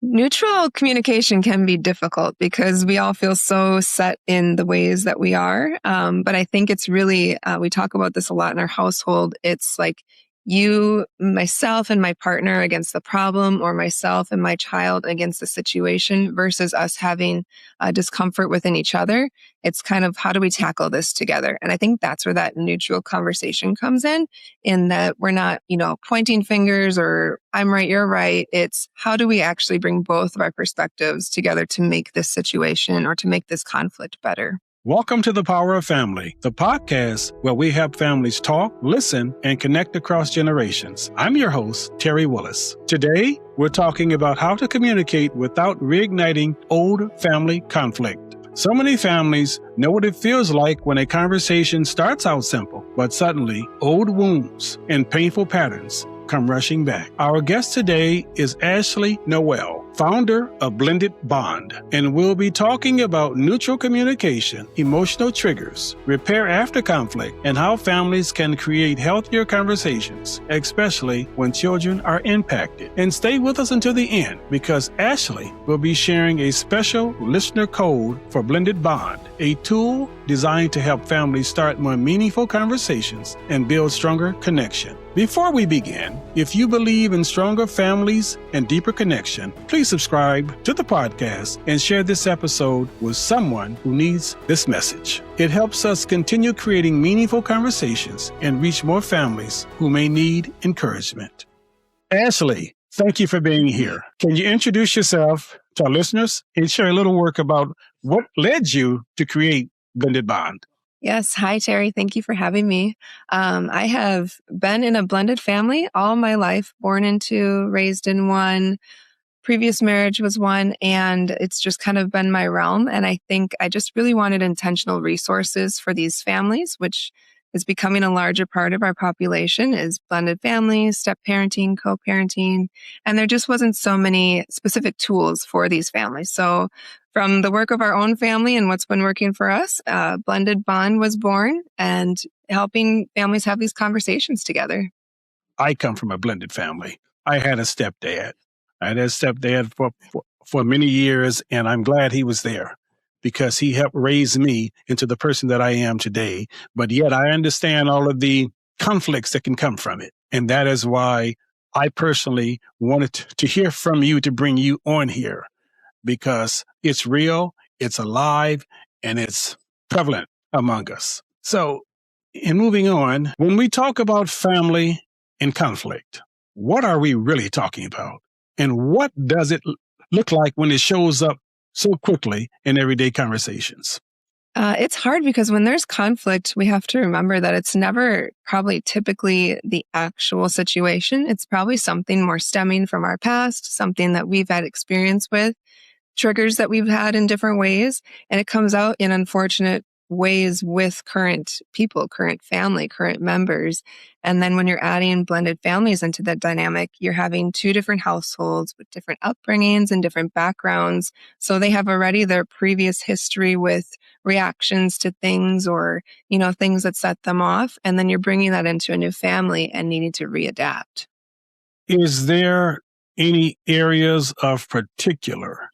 Neutral communication can be difficult because we all feel so set in the ways that we are. But I think it's really, we talk about this a lot in our household. It's like you, myself, and my partner against the problem, or myself and my child against the situation, versus us having discomfort within each other. It's kind of, how do we tackle this together? And I think that's where that neutral conversation comes in that we're not, pointing fingers or I'm right, you're right. It's how do we actually bring both of our perspectives together to make this situation or to make this conflict better? Welcome to The Power of Family, the podcast where we help families talk, listen, and connect across generations. I'm your host, Terry Willis. Today, we're talking about how to communicate without reigniting old family conflict. So many families know what it feels like when a conversation starts out simple, but suddenly old wounds and painful patterns come rushing back. Our guest today is Ashley Noelle, founder of Blended Bond, and we'll be talking about neutral communication, emotional triggers, repair after conflict, and how families can create healthier conversations, especially when children are impacted. And stay with us until the end, because Ashley will be sharing a special listener code for Blended Bond, a tool designed to help families start more meaningful conversations and build stronger connection. Before we begin, if you believe in stronger families and deeper connection, please subscribe to the podcast and share this episode with someone who needs this message. It helps us continue creating meaningful conversations and reach more families who may need encouragement. Ashley, thank you for being here. Can you introduce yourself to our listeners and share a little work about what led you to create Blended Bond? Yes. Hi, Terry. Thank you for having me. I have been in a blended family all my life, born into, raised in one. Previous marriage was one, and it's just kind of been my realm. And I think I just really wanted intentional resources for these families, which is becoming a larger part of our population, is blended families, step parenting, co-parenting. And there just wasn't so many specific tools for these families. So from the work of our own family and what's been working for us, Blended Bond was born, and helping families have these conversations together. I come from a blended family. I had a stepdad. I had a stepdad for many years, and I'm glad he was there because he helped raise me into the person that I am today. But yet I understand all of the conflicts that can come from it. And that is why I personally wanted to hear from you, to bring you on here, because it's real, it's alive, and it's prevalent among us. So, in moving on, when we talk about family and conflict, what are we really talking about? And what does it look like when it shows up so quickly in everyday conversations? It's hard because when there's conflict, we have to remember that it's never probably typically the actual situation. It's probably something more stemming from our past, something that we've had experience with, triggers that we've had in different ways. And it comes out in unfortunate ways with current people, current family, current members. And then when you're adding blended families into that dynamic, you're having two different households with different upbringings and different backgrounds. So they have already their previous history with reactions to things, or, things that set them off. And then you're bringing that into a new family and needing to readapt. Is there any areas of particular?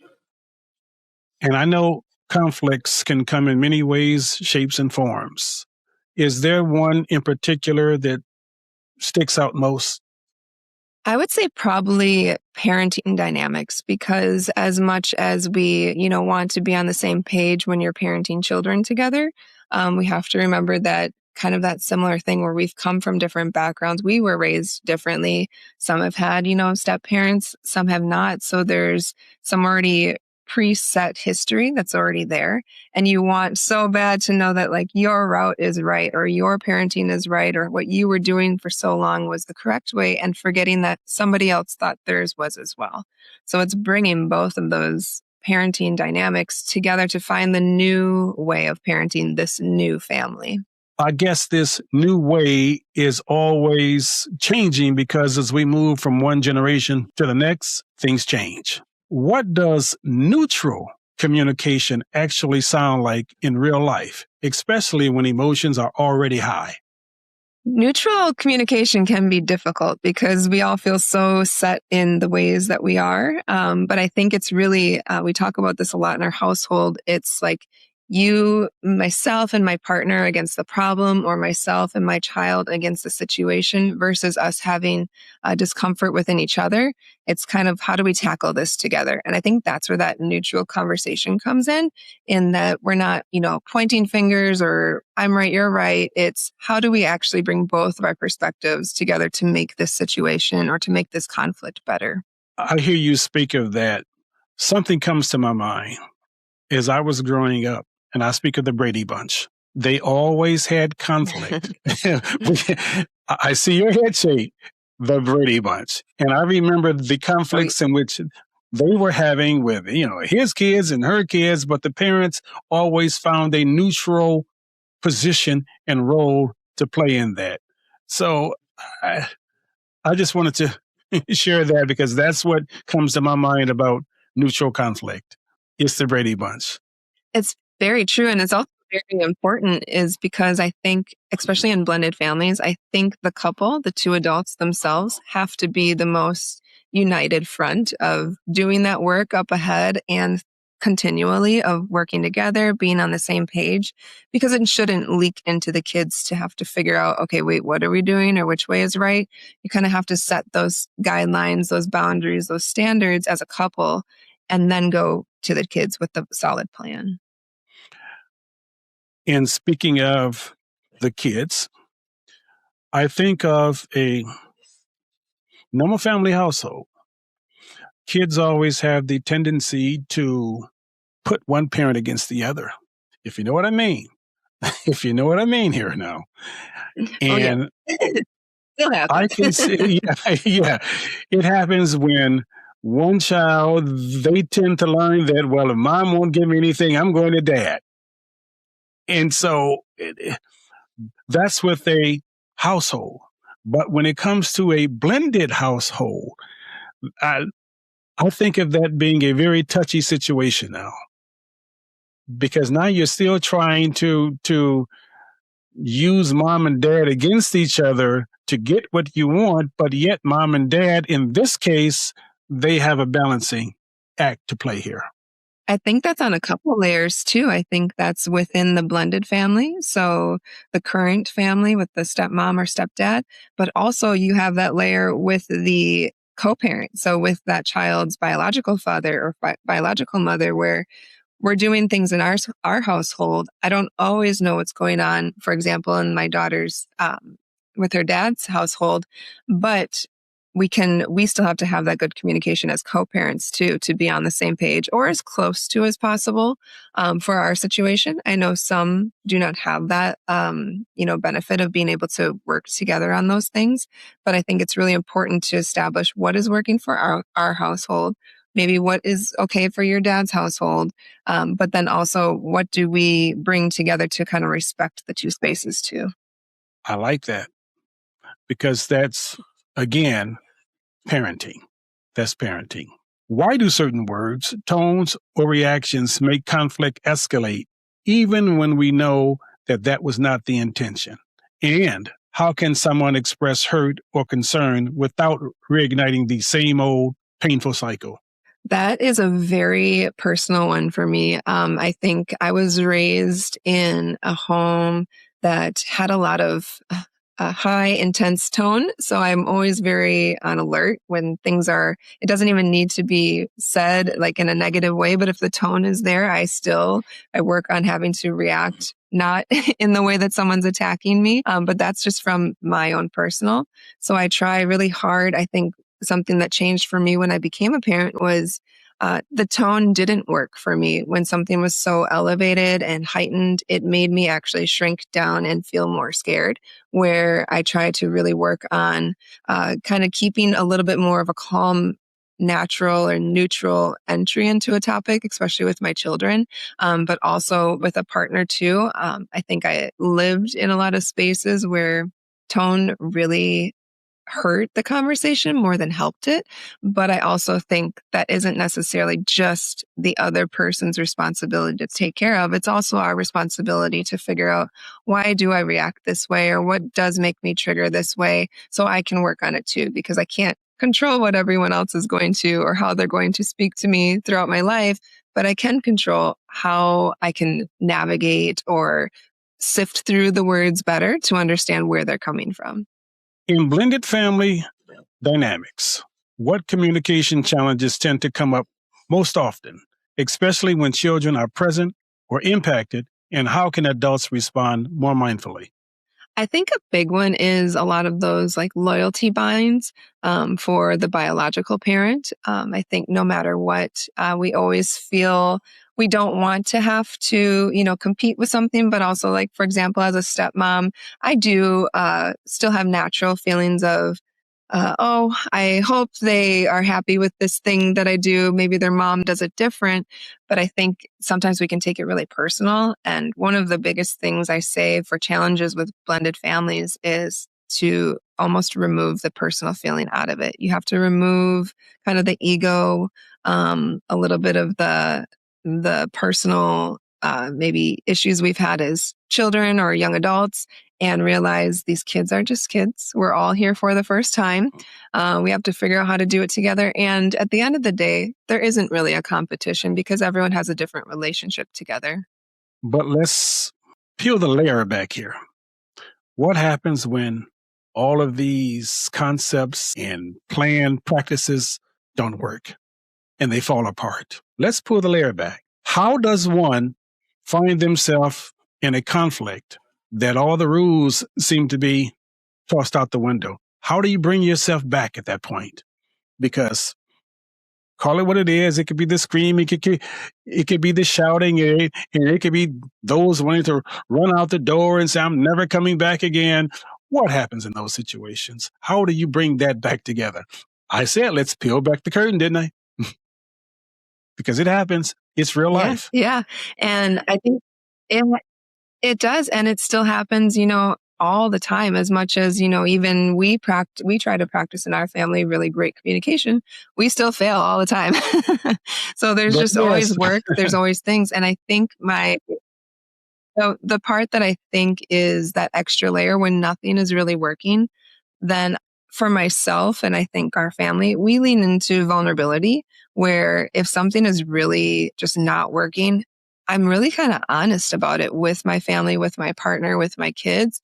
And I know conflicts can come in many ways, shapes, and forms. Is there one in particular that sticks out most? I would say probably parenting dynamics, because as much as we, want to be on the same page when you're parenting children together, we have to remember that kind of that similar thing where we've come from different backgrounds. We were raised differently. Some have had, step parents, some have not. So there's some already preset history that's already there. And you want so bad to know that like your route is right, or your parenting is right, or what you were doing for so long was the correct way, and forgetting that somebody else thought theirs was as well. So it's bringing both of those parenting dynamics together to find the new way of parenting this new family. I guess this new way is always changing, because as we move from one generation to the next, things change. What does neutral communication actually sound like in real life, especially when emotions are already high? Neutral communication can be difficult because we all feel so set in the ways that we are. But I think it's really, we talk about this a lot in our household. It's like you, myself, and my partner against the problem, or myself and my child against the situation, versus us having discomfort within each other. It's kind of, how do we tackle this together? And I think that's where that neutral conversation comes in that we're not, pointing fingers or I'm right, you're right. It's how do we actually bring both of our perspectives together to make this situation or to make this conflict better? I hear you speak of that. Something comes to my mind as I was growing up, and I speak of the Brady Bunch. They always had conflict. I see your head shake, the Brady Bunch. And I remember the conflicts in which they were having with, his kids and her kids, but the parents always found a neutral position and role to play in that. So I just wanted to share that because that's what comes to my mind about neutral conflict. It's the Brady Bunch. It's very true. And it's also very important is because I think, especially in blended families, I think the couple, the two adults themselves, have to be the most united front of doing that work up ahead and continually of working together, being on the same page, because it shouldn't leak into the kids to have to figure out, okay, wait, what are we doing or which way is right? You kind of have to set those guidelines, those boundaries, those standards as a couple, and then go to the kids with the solid plan. And speaking of the kids, I think of a normal family household. Kids always have the tendency to put one parent against the other, if you know what I mean. If you know what I mean here now. And Still happens. I can see, yeah, it happens when one child, they tend to learn that, well, if mom won't give me anything, I'm going to dad. And so that's with a household. But when it comes to a blended household, I think of that being a very touchy situation now. Because now you're still trying to use mom and dad against each other to get what you want, but yet mom and dad, in this case, they have a balancing act to play here. I think that's on a couple layers too. I think that's within the blended family. So the current family with the stepmom or stepdad, but also you have that layer with the co-parent. So with that child's biological father or biological mother, where we're doing things in our household. I don't always know what's going on, for example, in my daughter's, with her dad's household, but we still have to have that good communication as co-parents too, to be on the same page or as close to as possible, for our situation. I know some do not have that, benefit of being able to work together on those things, but I think it's really important to establish what is working for our household, maybe what is okay for your dad's household, but then also what do we bring together to kind of respect the two spaces too. I like that because that's, again, parenting. That's parenting. Why do certain words, tones, or reactions make conflict escalate, even when we know that was not the intention? And how can someone express hurt or concern without reigniting the same old painful cycle? That is a very personal one for me. I think I was raised in a home that had a lot of a high, intense tone. So I'm always very on alert when things it doesn't even need to be said like in a negative way, but if the tone is there, I work on having to react, not in the way that someone's attacking me. But that's just from my own personal. So I try really hard. I think something that changed for me when I became a parent was the tone didn't work for me. When something was so elevated and heightened, it made me actually shrink down and feel more scared, where I try to really work on kind of keeping a little bit more of a calm, natural or neutral entry into a topic, especially with my children, but also with a partner too. I think I lived in a lot of spaces where tone really hurt the conversation more than helped it. But I also think that isn't necessarily just the other person's responsibility to take care of. It's also our responsibility to figure out, why do I react this way, or what does make me trigger this way, so I can work on it too, because I can't control what everyone else is going to or how they're going to speak to me throughout my life, but I can control how I can navigate or sift through the words better to understand where they're coming from. In blended family dynamics, what communication challenges tend to come up most often, especially when children are present or impacted, and how can adults respond more mindfully? I think a big one is a lot of those like loyalty binds for the biological parent. I think no matter what, we always feel we don't want to have to, compete with something, but also like, for example, as a stepmom, I do still have natural feelings of, I hope they are happy with this thing that I do. Maybe their mom does it different. But I think sometimes we can take it really personal. And one of the biggest things I say for challenges with blended families is to almost remove the personal feeling out of it. You have to remove kind of the ego, a little bit of the personal maybe issues we've had as children or young adults, and realize these kids are just kids. We're all here for the first time. We have to figure out how to do it together. And at the end of the day, there isn't really a competition because everyone has a different relationship together. But let's peel the layer back here. What happens when all of these concepts and planned practices don't work and they fall apart? Let's pull the layer back. How does one find themselves in a conflict that all the rules seem to be tossed out the window? How do you bring yourself back at that point? Because call it what it is. It could be the screaming, it could be the shouting, and it could be those wanting to run out the door and say, I'm never coming back again. What happens in those situations? How do you bring that back together? I said, let's peel back the curtain, didn't I? Because it happens. It's real life. Yeah. And I think it does. And it still happens, all the time, as much as, even we try to practice in our family really great communication. We still fail all the time. So there's just always work. There's always things. And I think the part that I think is that extra layer when nothing is really working, then for myself and I think our family, we lean into vulnerability, where if something is really just not working, I'm really kind of honest about it with my family, with my partner, with my kids.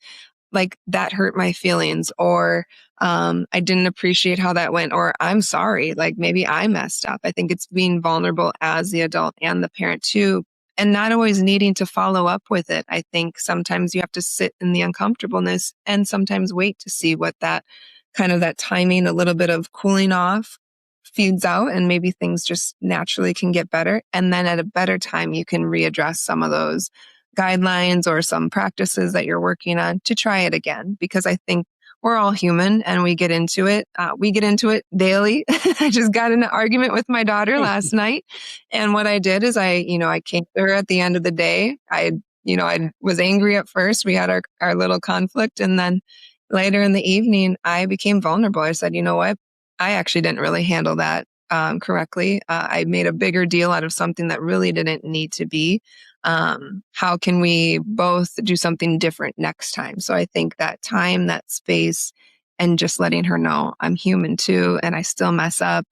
Like, that hurt my feelings, or I didn't appreciate how that went, or I'm sorry, like maybe I messed up. I think it's being vulnerable as the adult and the parent too, and not always needing to follow up with it. I think sometimes you have to sit in the uncomfortableness and sometimes wait to see what that kind of that timing, a little bit of cooling off feeds out, and maybe things just naturally can get better. And then at a better time, you can readdress some of those guidelines or some practices that you're working on to try it again. Because I think we're all human and we get into it. We get into it daily. I just got in an argument with my daughter last night. And what I did is I came to her at the end of the day. I was angry at first. We had our little conflict. And then later in the evening, I became vulnerable. I said, you know what? I actually didn't really handle that correctly. I made a bigger deal out of something that really didn't need to be. How can we both do something different next time? So I think that time, that space, and just letting her know I'm human too, and I still mess up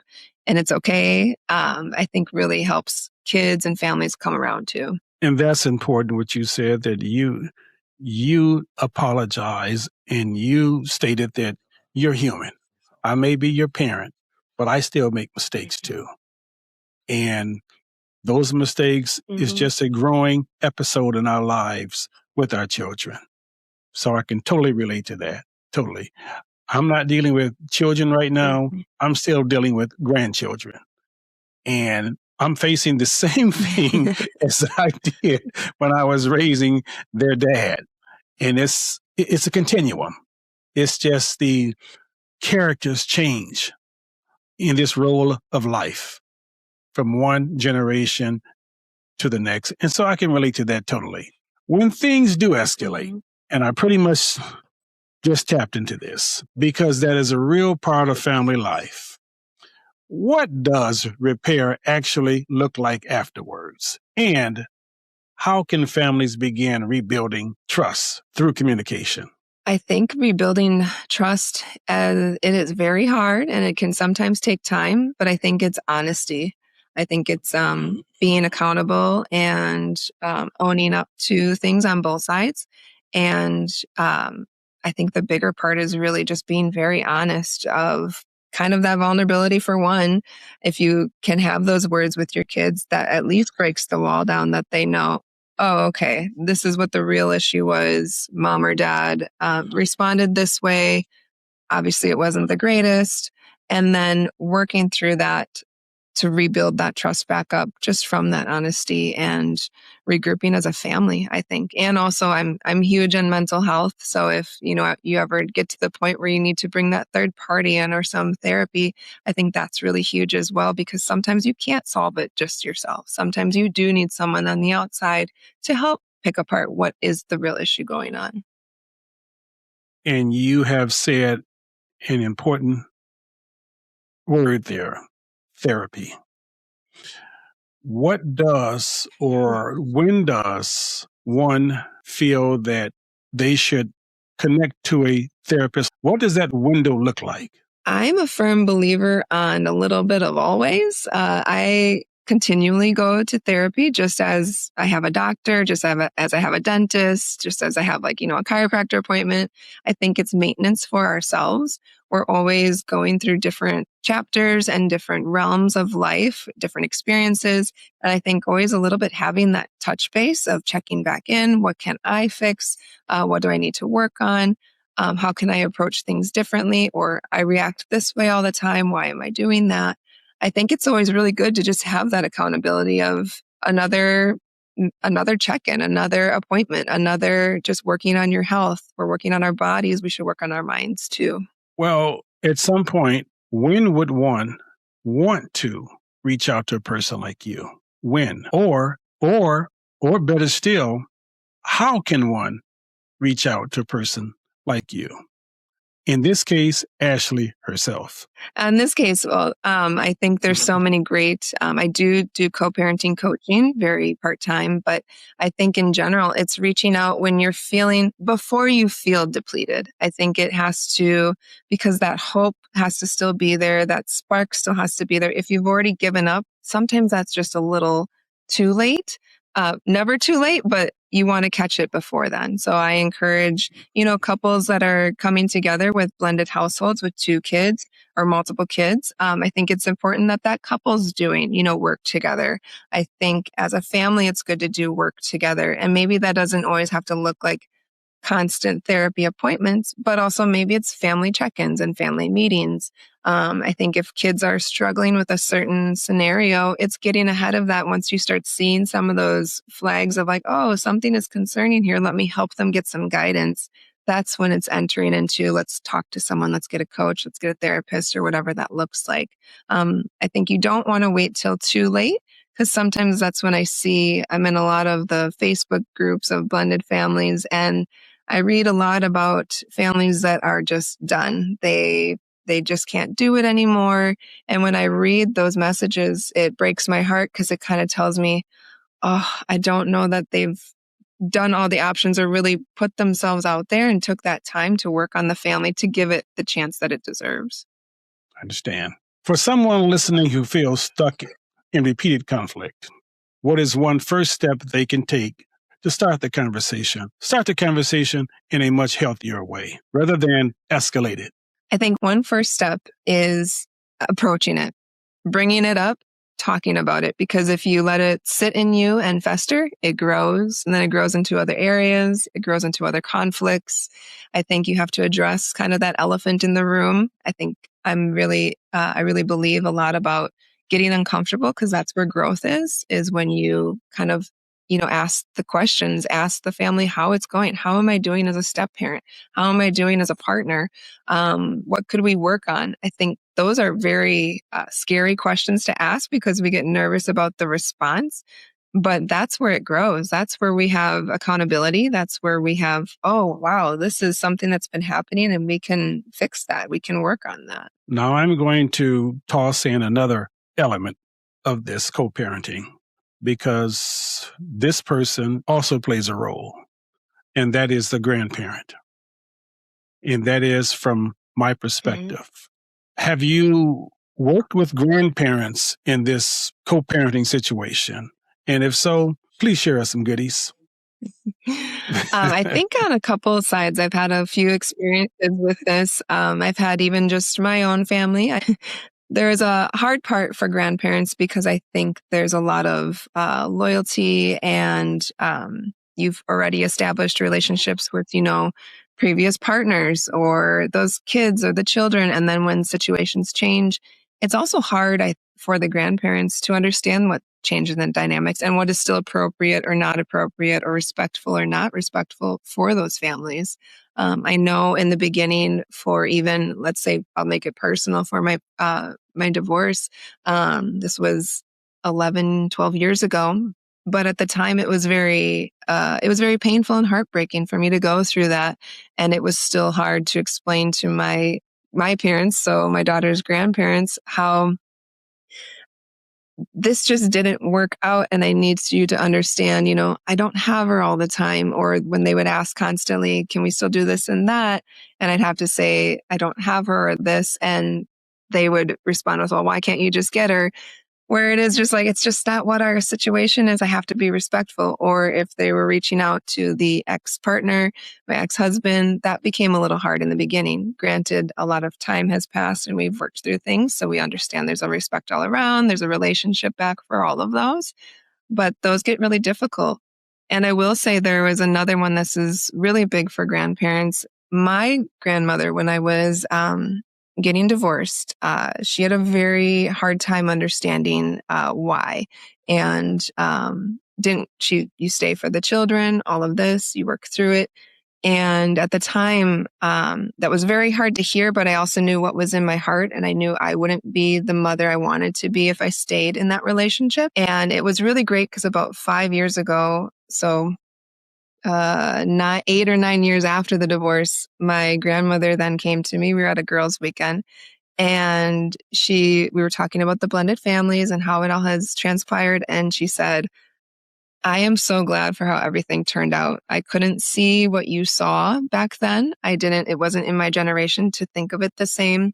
and it's okay, I think really helps kids and families come around too. And that's important what you said, that you apologize and you stated that you're human. I may be your parent, but I still make mistakes too. And those mistakes is just a growing episode in our lives with our children. So I can totally relate to that. Totally. I'm not dealing with children right now. I'm still dealing with grandchildren. And I'm facing the same thing as I did when I was raising their dad. And it's a continuum. It's just the characters change in this role of life from one generation to the next. And so I can relate to that totally. When things do escalate, and I pretty much just tapped into this because that is a real part of family life. What does repair actually look like afterwards? And how can families begin rebuilding trust through communication? I think rebuilding trust, it is very hard and it can sometimes take time, but I think it's honesty. I think it's being accountable and owning up to things on both sides. And I think the bigger part is really just being very honest of kind of that vulnerability for one. If you can have those words with your kids, that at least breaks the wall down that they know, oh, okay, this is what the real issue was. Mom or dad responded this way. Obviously, it wasn't the greatest. And then working through that to rebuild that trust back up just from that honesty and regrouping as a family, I think. And also I'm huge in mental health. So if, you ever get to the point where you need to bring that third party in or some therapy, I think that's really huge as well, because sometimes you can't solve it just yourself. Sometimes you do need someone on the outside to help pick apart what is the real issue going on. And you have said an important word there, therapy. What does or when does one feel that they should connect to a therapist? What does that window look like? I'm a firm believer on a little bit of always. I continually go to therapy just as I have a doctor, just as I have a dentist, just as I have a chiropractor appointment. I think it's maintenance for ourselves. We're always going through different chapters and different realms of life, different experiences. And I think always a little bit having that touch base of checking back in. What can I fix? What do I need to work on? How can I approach things differently? Or I react this way all the time. Why am I doing that? I think it's always really good to just have that accountability of another check-in, another appointment, another just working on your health. We're working on our bodies. We should work on our minds too. Well, at some point, when would one want to reach out to a person like you? When? Or better still, how can one reach out to a person like you? In this case, Ashley herself. In this case, well, I think there's so many great, I do co-parenting coaching, very part-time, but I think in general, it's reaching out when you're before you feel depleted. I think it has to, because that hope has to still be there, that spark still has to be there. If you've already given up, sometimes that's just a little too late. Never too late, but you want to catch it before then. So I encourage, couples that are coming together with blended households with 2 kids or multiple kids. I think it's important that couple's doing, work together. I think as a family, it's good to do work together. And maybe that doesn't always have to look like constant therapy appointments, but also maybe it's family check-ins and family meetings. I think if kids are struggling with a certain scenario, it's getting ahead of that once you start seeing some of those flags of oh, something is concerning here. Let me help them get some guidance. That's when it's entering into, let's talk to someone, let's get a coach, let's get a therapist or whatever that looks like. I think you don't want to wait till too late, because sometimes that's when I'm in a lot of the Facebook groups of blended families, and I read a lot about families that are just done. They just can't do it anymore. And when I read those messages, it breaks my heart, because it kind of tells me, oh, I don't know that they've done all the options or really put themselves out there and took that time to work on the family to give it the chance that it deserves. I understand. For someone listening who feels stuck in repeated conflict, what is one first step they can take to start the conversation? Start the conversation in a much healthier way rather than escalate it. I think one first step is approaching it, bringing it up, talking about it, because if you let it sit in you and fester, it grows, and then it grows into other areas. It grows into other conflicts. I think you have to address kind of that elephant in the room. I think I really believe a lot about getting uncomfortable, because that's where growth is when you kind of ask the questions, ask the family how it's going. How am I doing as a step parent? How am I doing as a partner? What could we work on? I think those are very scary questions to ask, because we get nervous about the response. But that's where it grows. That's where we have accountability. That's where we have, oh, wow, this is something that's been happening and we can fix that. We can work on that. Now I'm going to toss in another element of this co-parenting because this person also plays a role, and that is the grandparent. And that is from my perspective. Have you worked with grandparents in this co-parenting situation? And if so, please share us some goodies. I think on a couple of sides, I've had a few experiences with this. I've had even just my own family. There's a hard part for grandparents because I think there's a lot of loyalty and you've already established relationships with, previous partners or those kids or the children. And then when situations change, it's also hard for the grandparents to understand what changes in dynamics and what is still appropriate or not appropriate or respectful or not respectful for those families. I know in the beginning for even, let's say, I'll make it personal for my divorce. This was 11, 12 years ago. But at the time, it was very painful and heartbreaking for me to go through that. And it was still hard to explain to my parents, so my daughter's grandparents, how this just didn't work out. And I need you to understand, I don't have her all the time. Or when they would ask constantly, can we still do this and that? And I'd have to say, I don't have her or this. And they would respond with, well, why can't you just get her? Where it is just like, it's just not what our situation is. I have to be respectful. Or if they were reaching out to the ex-partner, my ex-husband, that became a little hard in the beginning. Granted, a lot of time has passed and we've worked through things. So we understand there's a respect all around. There's a relationship back for all of those. But those get really difficult. And I will say there was another one. This is really big for grandparents. My grandmother, when I was getting divorced, she had a very hard time understanding why. And you stay for the children, all of this, you work through it. And at the time, that was very hard to hear, but I also knew what was in my heart. And I knew I wouldn't be the mother I wanted to be if I stayed in that relationship. And it was really great because about 5 years ago, so 8 or 9 years after the divorce, my grandmother then came to me. We were at a girls' weekend and we were talking about the blended families and how it all has transpired. And she said, I am so glad for how everything turned out. I couldn't see what you saw back then. It wasn't in my generation to think of it the same.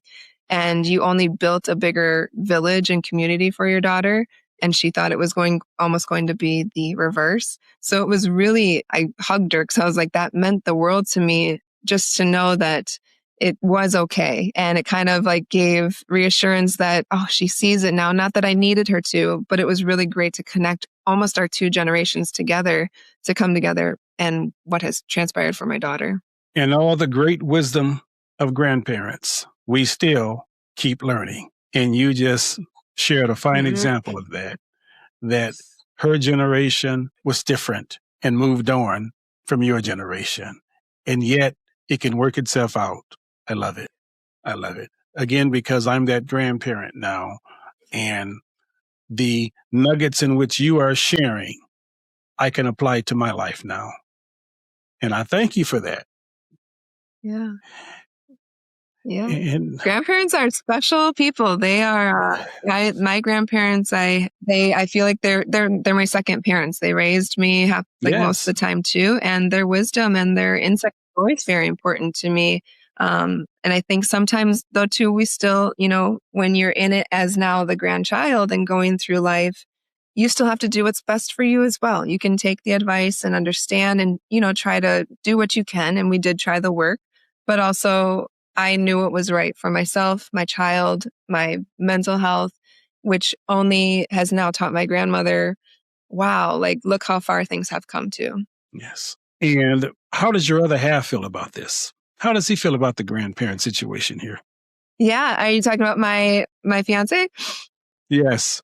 And you only built a bigger village and community for your daughter. And she thought it was almost going to be the reverse. So it was really, I hugged her because I was like, that meant the world to me just to know that it was okay. And it kind of like gave reassurance that, she sees it now. Not that I needed her to, but it was really great to connect almost our two generations together to come together and what has transpired for my daughter. And all the great wisdom of grandparents, we still keep learning. And you just shared a fine example of that her generation was different and moved on from your generation. And yet it can work itself out. I love it. I love it. Again, because I'm that grandparent now, and the nuggets in which you are sharing, I can apply to my life now. And I thank you for that. Yeah. Yeah. And grandparents are special people. They are, my grandparents, I feel like they're my second parents. They raised me most of the time too. And their wisdom and their insight are always very important to me. And I think sometimes though too, we still, when you're in it as now the grandchild and going through life, you still have to do what's best for you as well. You can take the advice and understand and, try to do what you can. And we did try the work, but also I knew what was right for myself, my child, my mental health, which only has now taught my grandmother, wow, like look how far things have come to. Yes. And how does your other half feel about this? How does he feel about the grandparent situation here? Yeah. Are you talking about my fiance? Yes.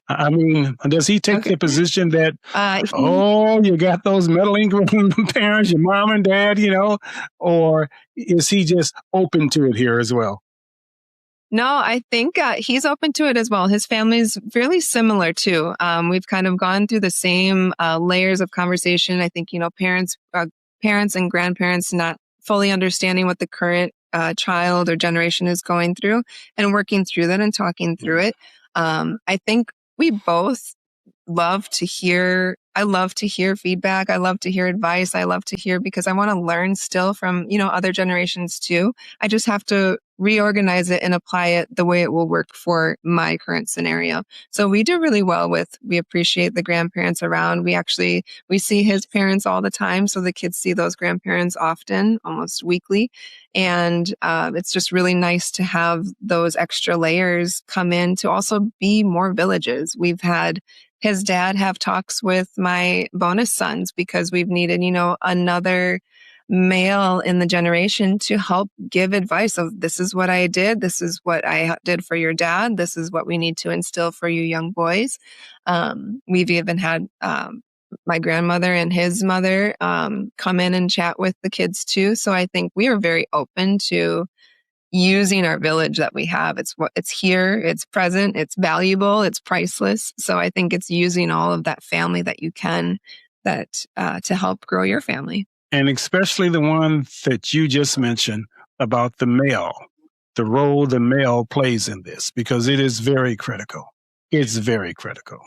I mean, does he take the position that, you got those meddling parents, your mom and dad, or is he just open to it here as well? No, I think he's open to it as well. His family's fairly similar too. We've kind of gone through the same layers of conversation. I think, parents and grandparents not fully understanding what the current child or generation is going through and working through that and talking through it. I think we both love to hear. I love to hear feedback. I love to hear advice. I love to hear because I want to learn still from, other generations too. I just have to reorganize it and apply it the way it will work for my current scenario. So we do really well we appreciate the grandparents around. We see his parents all the time. So the kids see those grandparents often, almost weekly. And it's just really nice to have those extra layers come in to also be more villages. We've had his dad have talks with my bonus sons because we've needed, another male in the generation to help give advice of this is what I did. This is what I did for your dad. This is what we need to instill for you young boys. We've even had my grandmother and his mother come in and chat with the kids too. So I think we are very open to using our village that we have. It's here, it's present, it's valuable, it's priceless. So I think it's using all of that family that you can to help grow your family. And especially the one that you just mentioned about the male, the role the male plays in this, because it is very critical. It's very critical.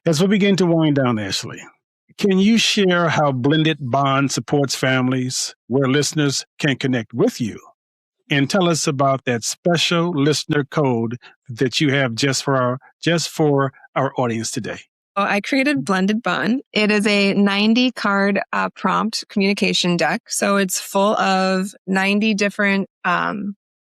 As we begin to wind down, Ashley, can you share how Blended Bond supports families where listeners can connect with you? And tell us about that special listener code that you have just for our audience today. I created Blended Bond. It is a 90 card prompt communication deck. So it's full of 90 different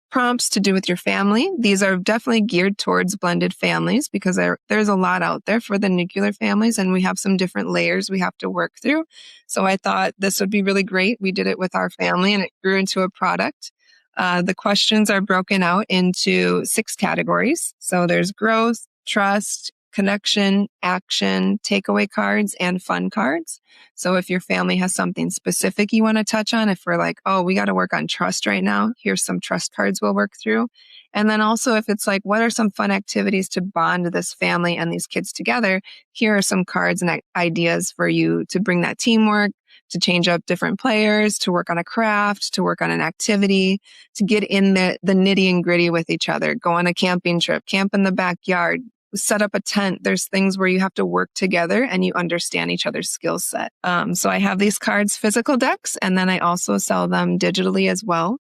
prompts to do with your family. These are definitely geared towards blended families because there's a lot out there for the nuclear families and we have some different layers we have to work through. So I thought this would be really great. We did it with our family and it grew into a product. The questions are broken out into 6 categories. So there's growth, trust, connection, action, takeaway cards, and fun cards. So if your family has something specific you want to touch on, if we're like, oh, we got to work on trust right now, here's some trust cards we'll work through. And then also if it's like, what are some fun activities to bond this family and these kids together? Here are some cards and ideas for you to bring that teamwork, to change up different players, to work on a craft, to work on an activity, to get in the nitty and gritty with each other, go on a camping trip, camp in the backyard, set up a tent. There's things where you have to work together and you understand each other's skill set. So I have these cards, physical decks, and then I also sell them digitally as well.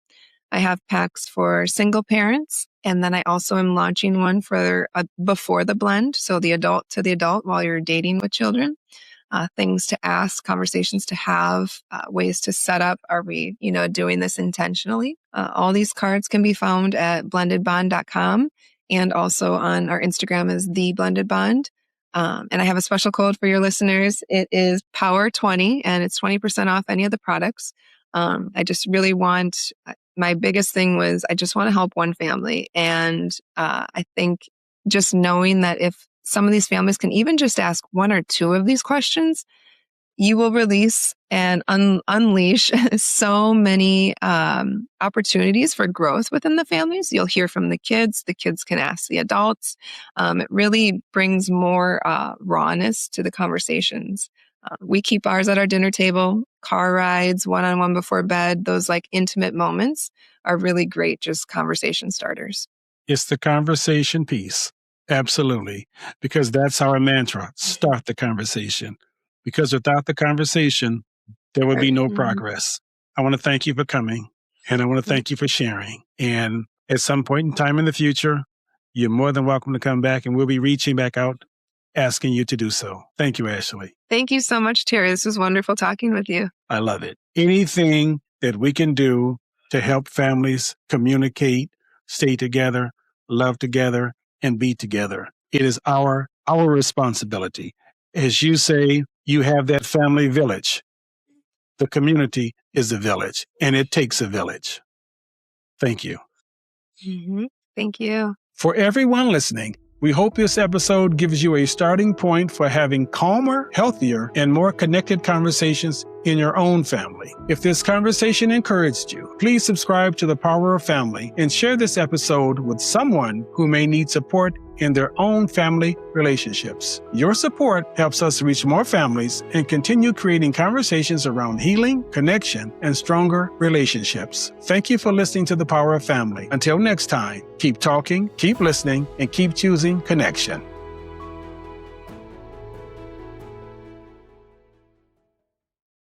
I have packs for single parents, and then I also am launching one for before the blend. So the adult to the adult while you're dating with children. Things to ask, conversations to have, ways to set up. Are we, doing this intentionally? All these cards can be found at blendedbond.com. And also on our Instagram is The Blended Bond. And I have a special code for your listeners. It is Power20 and it's 20% off any of the products. I just really my biggest thing was I just want to help one family. And I think just knowing that if some of these families can even just ask 1 or 2 of these questions, you will release and unleash so many opportunities for growth within the families. You'll hear from the kids can ask the adults. It really brings more rawness to the conversations. We keep ours at our dinner table, car rides, one-on-one before bed. Those like intimate moments are really great, just conversation starters. It's the conversation piece. Absolutely. Because that's our mantra. Start the conversation. Because without the conversation, there would be no progress. I want to thank you for coming and I want to thank you for sharing. And at some point in time in the future, you're more than welcome to come back and we'll be reaching back out, asking you to do so. Thank you, Ashley. Thank you so much, Terry. This was wonderful talking with you. I love it. Anything that we can do to help families communicate, stay together, love together, and be together. It is our responsibility. As you say, you have that family village. The community is a village, and it takes a village. Thank you. Mm-hmm. Thank you. For everyone listening, we hope this episode gives you a starting point for having calmer, healthier, and more connected conversations in your own family. If this conversation encouraged you, please subscribe to The Power of Family and share this episode with someone who may need support in their own family relationships. Your support helps us reach more families and continue creating conversations around healing, connection, and stronger relationships. Thank you for listening to The Power of Family. Until next time, keep talking, keep listening, and keep choosing connection.